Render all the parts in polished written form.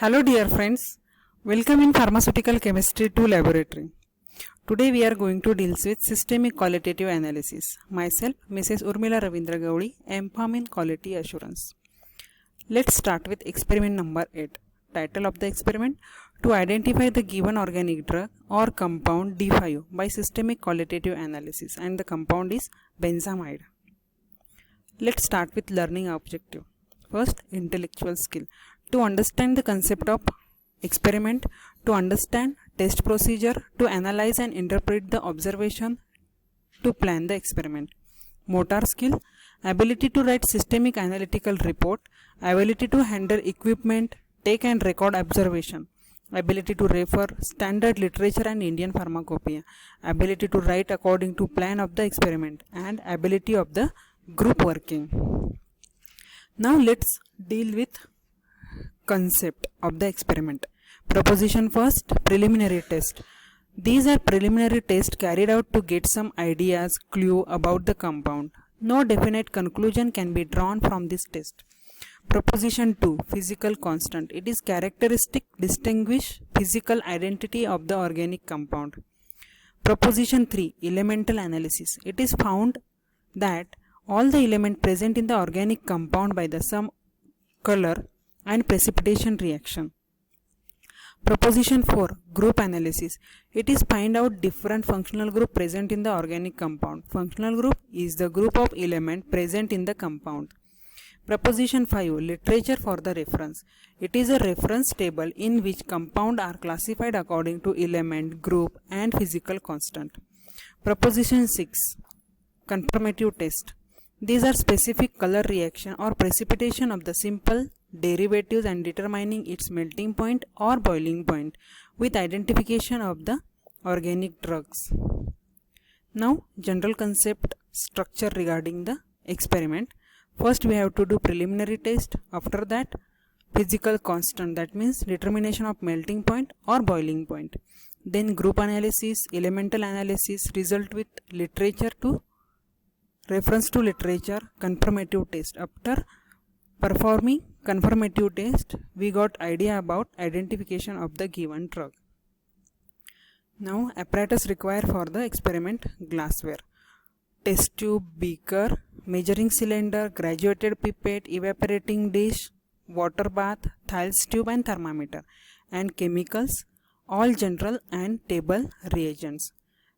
Hello dear friends, welcome in Pharmaceutical Chemistry 2 laboratory. Today we are going to deal with systemic qualitative analysis. Myself, Mrs. Urmila Ravindra Gaudi, M.Pharm in Quality Assurance. Let's start with experiment number 8. Title of the experiment: to identify the given organic drug or compound D5 by systemic qualitative analysis, and the compound is benzamide. Let's start with learning objective. First, intellectual skill. To understand the concept of experiment, to understand test procedure, to analyze and interpret the observation, to plan the experiment. Motor skill, ability to write systemic analytical report, ability to handle equipment, take and record observation, ability to refer standard literature and Indian pharmacopoeia, ability to write according to plan of the experiment, and ability of the group working. Now let's deal with concept of the experiment. Proposition first, preliminary test. These are preliminary tests carried out to get some ideas, clue about the compound. No definite conclusion can be drawn from this test. Proposition 2, physical constant. It is characteristic distinguish physical identity of the organic compound. Proposition 3, elemental analysis. It is found that all the elements present in the organic compound by the some color and precipitation reaction. Proposition 4, group analysis. It is find out different functional group present in the organic compound. Functional group is the group of element present in the compound. Proposition 5, literature for the reference. It is a reference table in which compound are classified according to element, group and physical constant. Proposition 6, confirmative test. These are specific color reaction or precipitation of the simple derivatives and determining its melting point or boiling point with identification of the organic drugs. Now, general concept structure regarding the experiment. First we have to do preliminary test. After that, physical constant, that means determination of melting point or boiling point. Then group analysis, elemental analysis, result with literature to reference to literature, confirmative test. After performing confirmative test, we got idea about identification of the given drug. Now, apparatus required for the experiment: glassware, test tube, beaker, measuring cylinder, graduated pipette, evaporating dish, water bath, Thiele's tube and thermometer, and chemicals, all general and table reagents.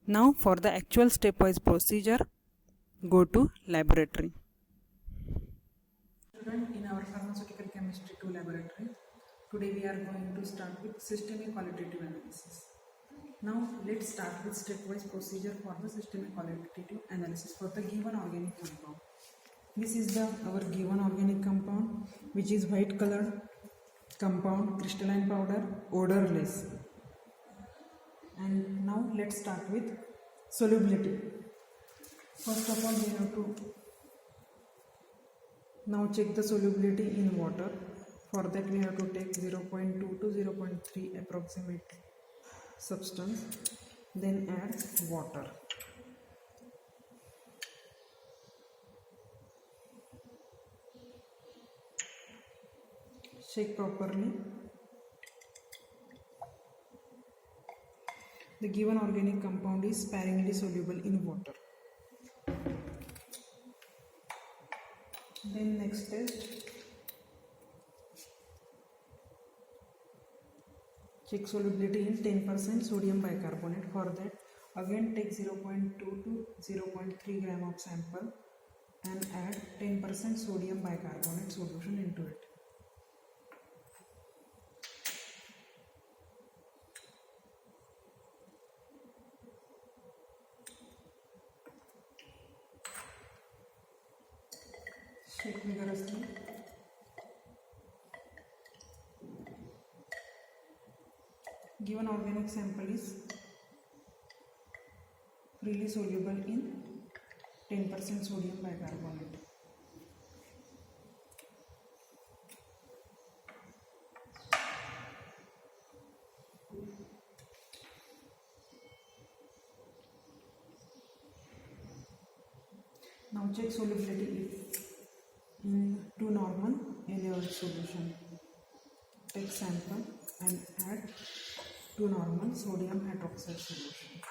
Now for the actual stepwise procedure, go to laboratory. Student, in our pharmaceutical chemistry 2 laboratory, today we are going to start with systemic qualitative analysis. Now let's start with stepwise procedure for the systemic qualitative analysis for the given organic compound. This is our given organic compound, which is white colored compound, crystalline powder, odorless. And now let's start with solubility. First of all, we have to now check the solubility in water. For that we have to take 0.2 to 0.3 approximate substance, then add water. Shake properly. The given organic compound is sparingly soluble in water. Then next test, check solubility in 10% sodium bicarbonate. For that, again take 0.2 to 0.3 gram of sample and add 10% sodium bicarbonate solution into it. Shake vigorously. Given organic sample is freely soluble in 10% sodium bicarbonate. Now check solubility in to normal in your solution. take sample and add to normal sodium hydroxide solution.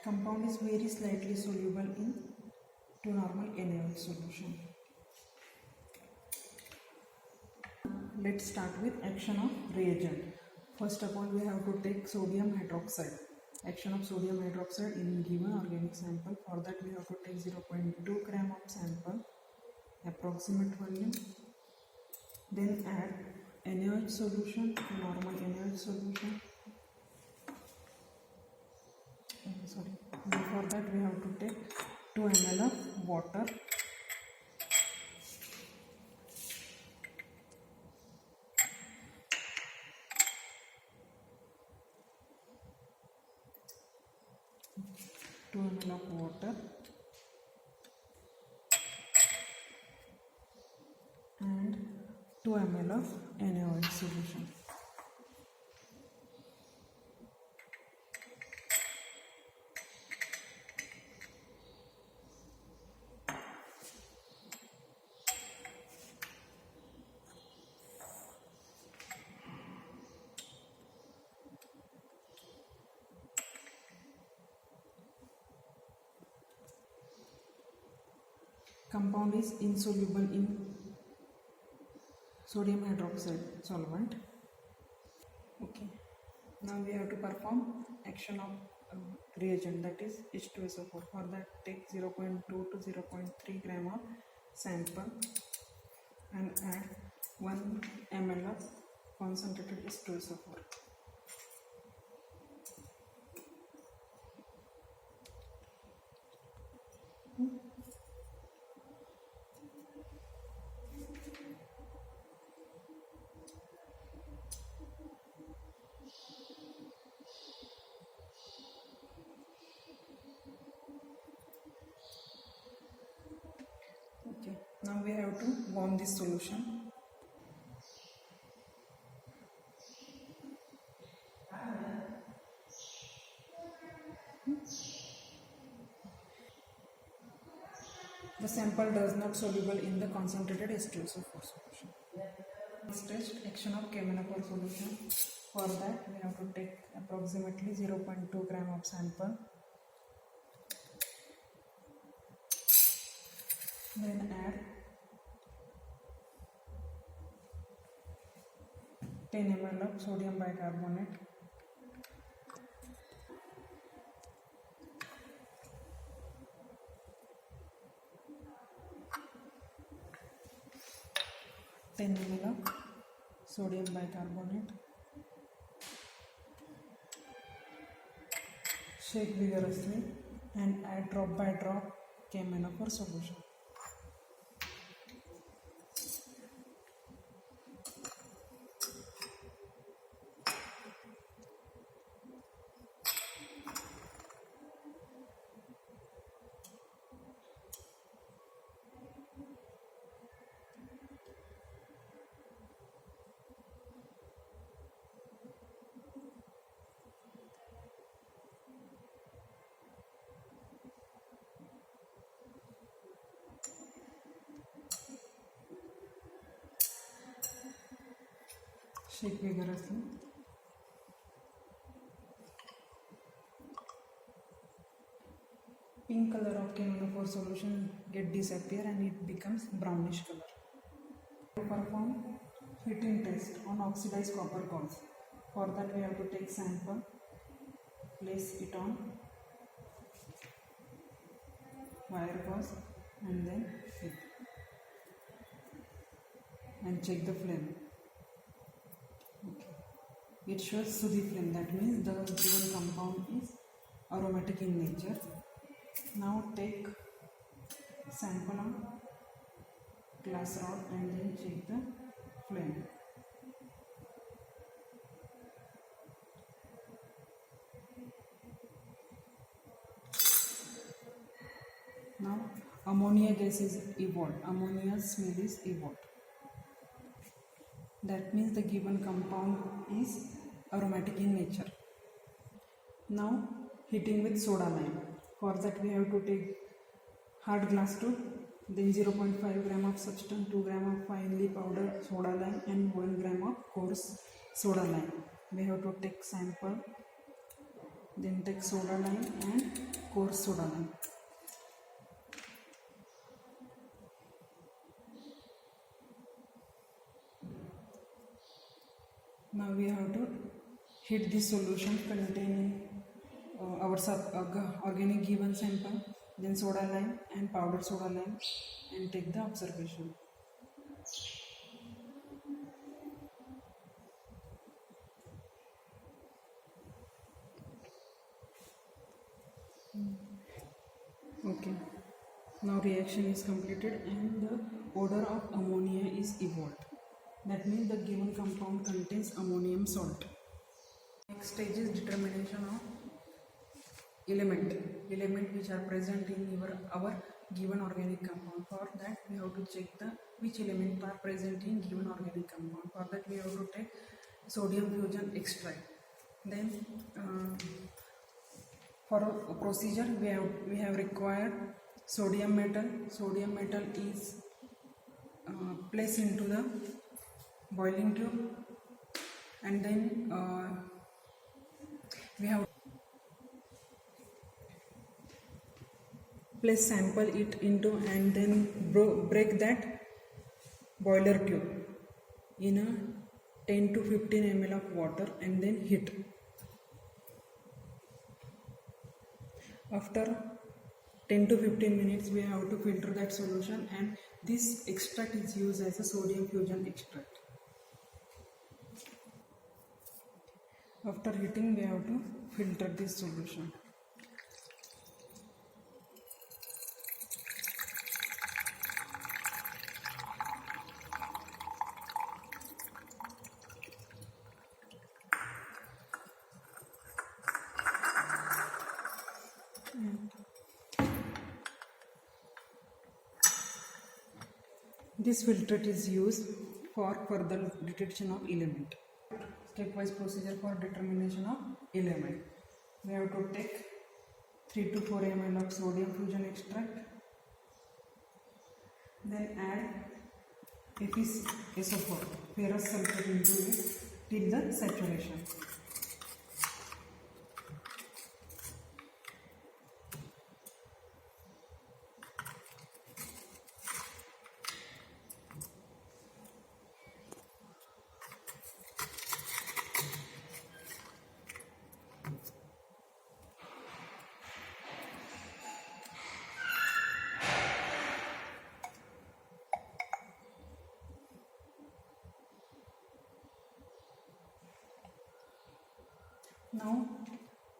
Compound is very slightly soluble in to normal NaOH solution. Let's start with action of reagent. First of all, we have to take sodium hydroxide. Action of sodium hydroxide in given organic sample. For that, we have to take 0.2 gram of sample, approximate volume. Then add NaOH solution to normal NaOH solution. Before that, we have to take 2 ml of water. And 2 ml of NaOH solution. Compound is insoluble in sodium hydroxide solvent. Okay, now we have to perform action of reagent, that is H2SO4. For that, take 0.2 to 0.3 gram of sample and add 1 ml of concentrated H2SO4. Okay, now we have to warm this solution. The sample does not soluble in the concentrated H2SO4 solution. Next test, action of KMnO4 solution. For that, we have to take approximately 0.2 gram of sample. Then add 10 ml of sodium bicarbonate. of sodium bicarbonate. Shake vigorously and add drop by drop KMnO4 solution. Shake vigorously. Pink color of KMnO4 solution disappear and it becomes brownish color. To perform fitting test on oxidized copper gauze. For that, we have to take sample, place it on wire gauze and then fit and check the flame. Okay. It shows Sudhi flame, that means the given compound is aromatic in nature. Now take sample on glass rod and then check the flame. Now ammonia ammonia gas is evolved. Ammonia's smell is evolved. That means the given compound is aromatic in nature. Now heating with soda lime. For that we have to take hard glass tube, then 0.5 gram of substance, 2 gram of finely powdered soda lime and 1 gram of coarse soda lime. We have to take sample, then take soda lime and coarse soda lime. Now we have to heat this solution containing our organic given sample, then soda lime and powdered soda lime, and take the observation. Okay, now reaction is completed and the odor of ammonia is evolved. That means the given compound contains ammonium salt. Next stage is determination of element which are present in our given organic compound. For that we have to check which elements are present in given organic compound. For that we have to take sodium fusion extract. Then for a procedure we have required sodium metal. Sodium metal is placed into the boiling tube, and then we have place sample it into and then break that boiler tube in a 10 to 15 ml of water and then heat. After 10 to 15 minutes we have to filter that solution, and this extract is used as a sodium fusion extract. After heating we have to filter this solution. This filtrate is used for further detection of element. Stepwise procedure for determination of element. We have to take 3 to 4 ml of sodium fusion extract, then add FeSO4, ferrous sulfate, into it till the saturation. Now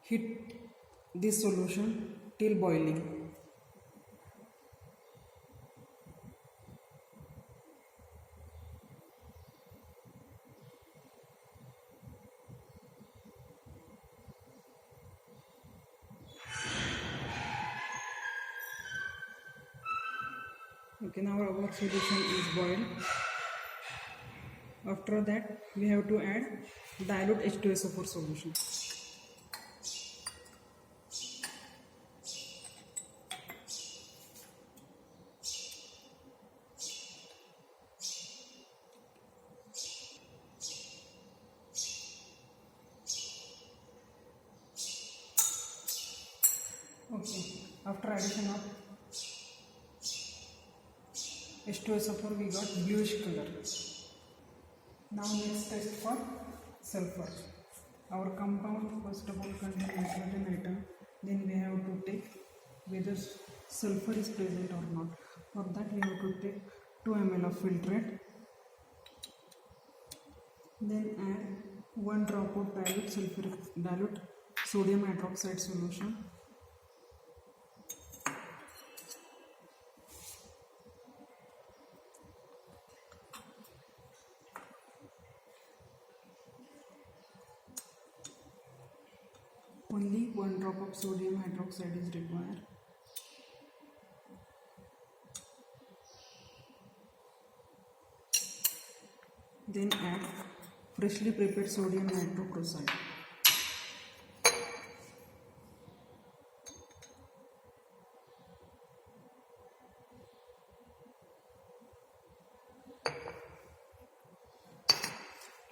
heat this solution till boiling. Okay, now our solution is boiled. After that we have to add dilute H2SO4 solution. Okay, after addition of H2SO4 we got bluish color. Now next test for sulfur. Our compound first of all contains nitrogen atom, then we have to take whether sulfur is present or not. For that we have to take 2 ml of filtrate, then add 1 drop of dilute sodium hydroxide solution. Only 1 drop of sodium hydroxide is required. Then add freshly prepared sodium nitroprusside.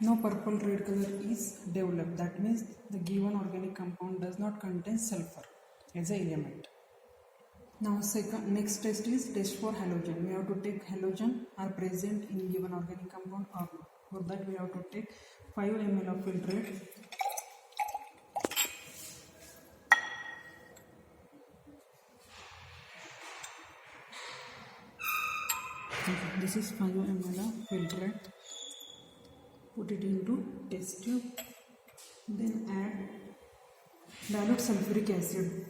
Now purple red color is developed. That means the given organic compound does not contain sulfur as an element. Now next test is test for halogen. We have to take halogen are present in given organic compound or not. For that we have to take 5 ml of filtrate. This is 5 ml of filtrate. Put it into test tube. Then add dilute sulfuric acid.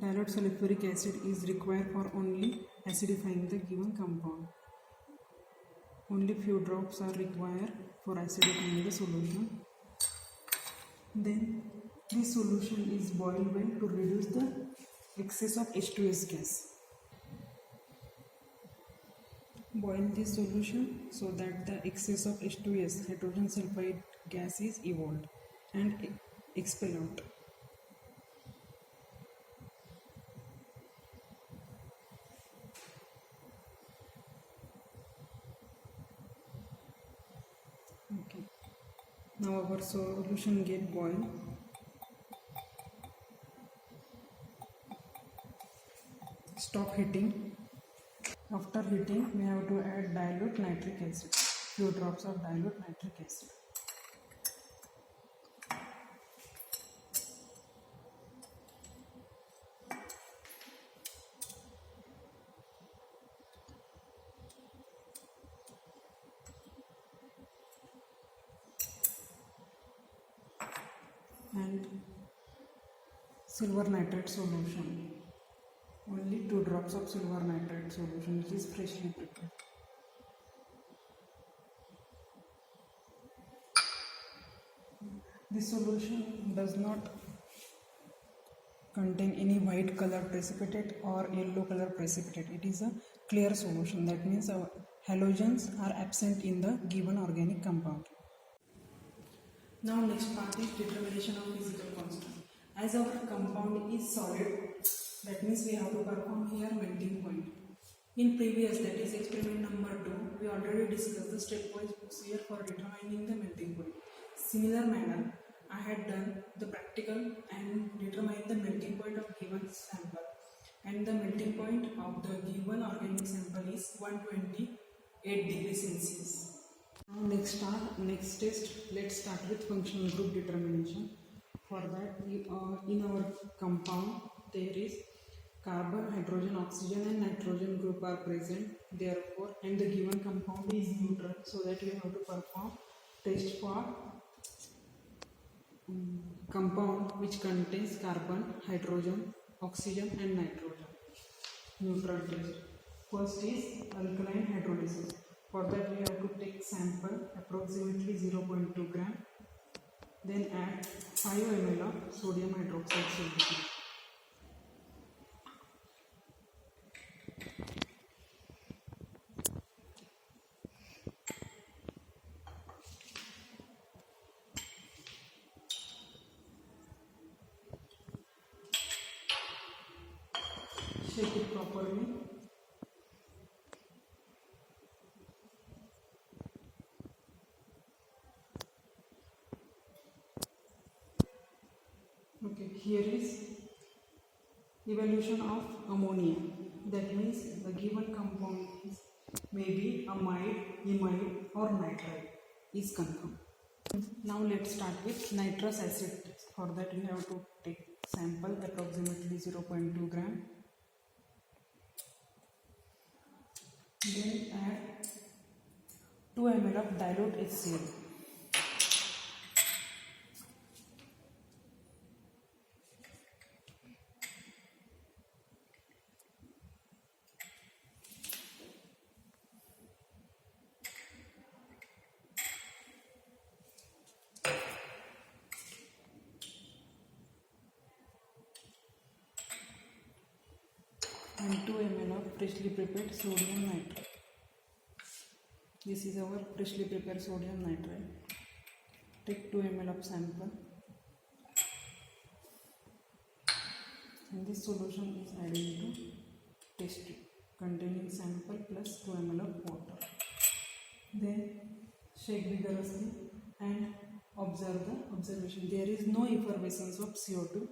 Dilute sulfuric acid is required for only acidifying the given compound. Only few drops are required for acidifying the solution. Then this solution is boiled well to reduce the excess of H2S gas. Boil this solution so that the excess of H2S, hydrogen sulfide gas, is evolved and expel out. Okay. Now our solution get boiled. Stop heating. After heating, we have to add dilute nitric acid. Few drops of dilute nitric acid. And silver nitrate solution. Only 2 drops of silver nitrate solution, which is freshly prepared. This solution does not contain any white color precipitate or yellow color precipitate. It is a clear solution. That means our halogens are absent in the given organic compound. Now next part is determination of physical constant. As our compound is solid, that means we have to perform here melting point. In previous, that is experiment number 2, we already discussed the stepwise procedure for determining the melting point. Similar manner, I had done the practical and determined the melting point of given sample. And the melting point of the given organic sample is 128 degrees Celsius. Now next test, let's start with functional group determination. For that, in our compound, there is carbon, hydrogen, oxygen and nitrogen group are present. Therefore, and the given compound is neutral, so that we have to perform test for compound which contains carbon, hydrogen, oxygen and nitrogen. Neutral test. First is alkaline hydrolysis. For that we have to take sample approximately 0.2 gram. Then add 5 ml of sodium hydroxide solution. Shake it properly. Okay, here is evolution of ammonia. That means the given compound is maybe amide, imide or nitride is confirmed. Now let's start with nitrous acid test. For that we have to take sample approximately 0.2 gram. Then add 2 ml of dilute HCl. and 2 ml of freshly prepared sodium nitrate. This is our freshly prepared sodium nitrate. Take 2 ml of sample and this solution is added to test tube containing sample plus 2 ml of water. Then shake vigorously and observe the observation. There is no effervescence of CO2.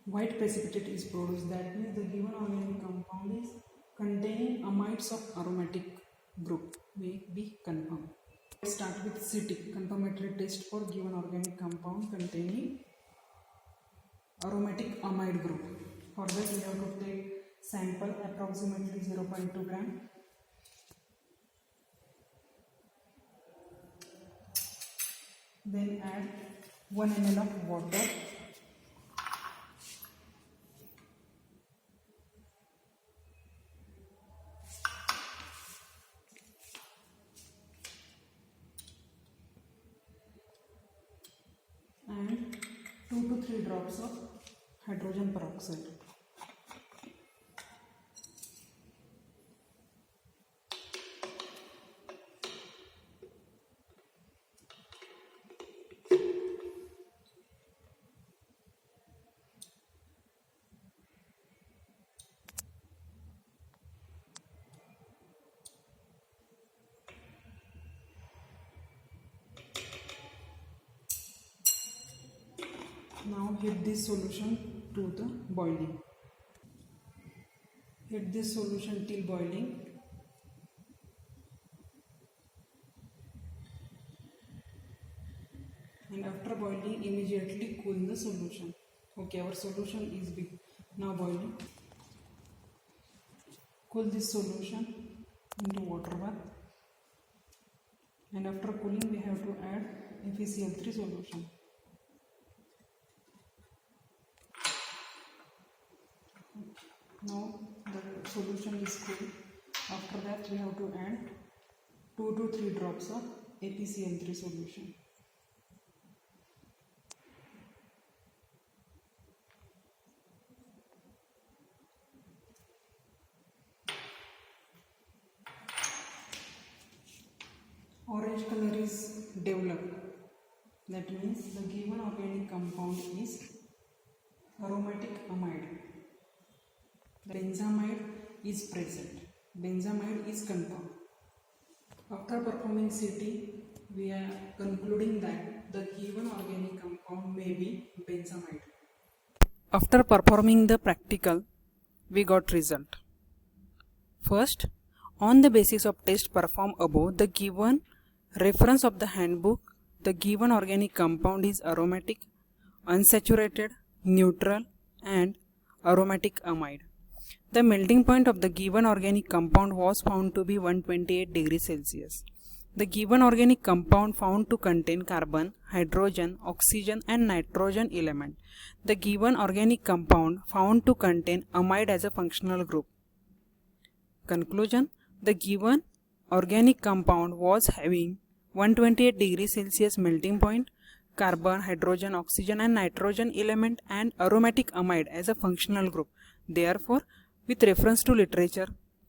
White precipitate is produced, that means the given organic compound is containing amides of aromatic group may be confirmed. Let's start with CT, confirmatory test for given organic compound containing aromatic amide group. For that we have to take sample approximately 0.2 gram. Then add 1 ml of water. And 2 to 3 drops of hydrogen peroxide. Now heat this solution to the boiling. Heat this solution till boiling. And after boiling, immediately cool the solution. Okay, our solution is big. Now boiling. Cool this solution into water bath. And after cooling, we have to add FeCl3 solution. Now the solution is cool. After that we have to add 2 to 3 drops of ApCl3 solution. Orange color is developed. That means the given organic compound is aromatic amide. Benzamide is present. Benzamide is confirmed. After performing CT, we are concluding that the given organic compound may be benzamide. After performing the practical, we got result. First, on the basis of test performed above, the given reference of the handbook, the given organic compound is aromatic, unsaturated, neutral, and aromatic amide. The melting point of the given organic compound was found to be 128 degrees Celsius. The given organic compound found to contain carbon, hydrogen, oxygen and nitrogen element. The given organic compound found to contain amide as a functional group. Conclusion: the given organic compound was having 128 degrees Celsius melting point, carbon, hydrogen, oxygen and nitrogen element and aromatic amide as a functional group. Therefore, with reference to literature,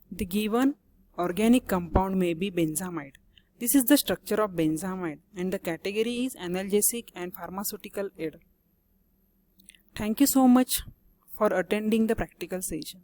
the given organic compound may be benzamide. This is the structure of benzamide and the category is analgesic and pharmaceutical aid. Thank you so much for attending the practical session.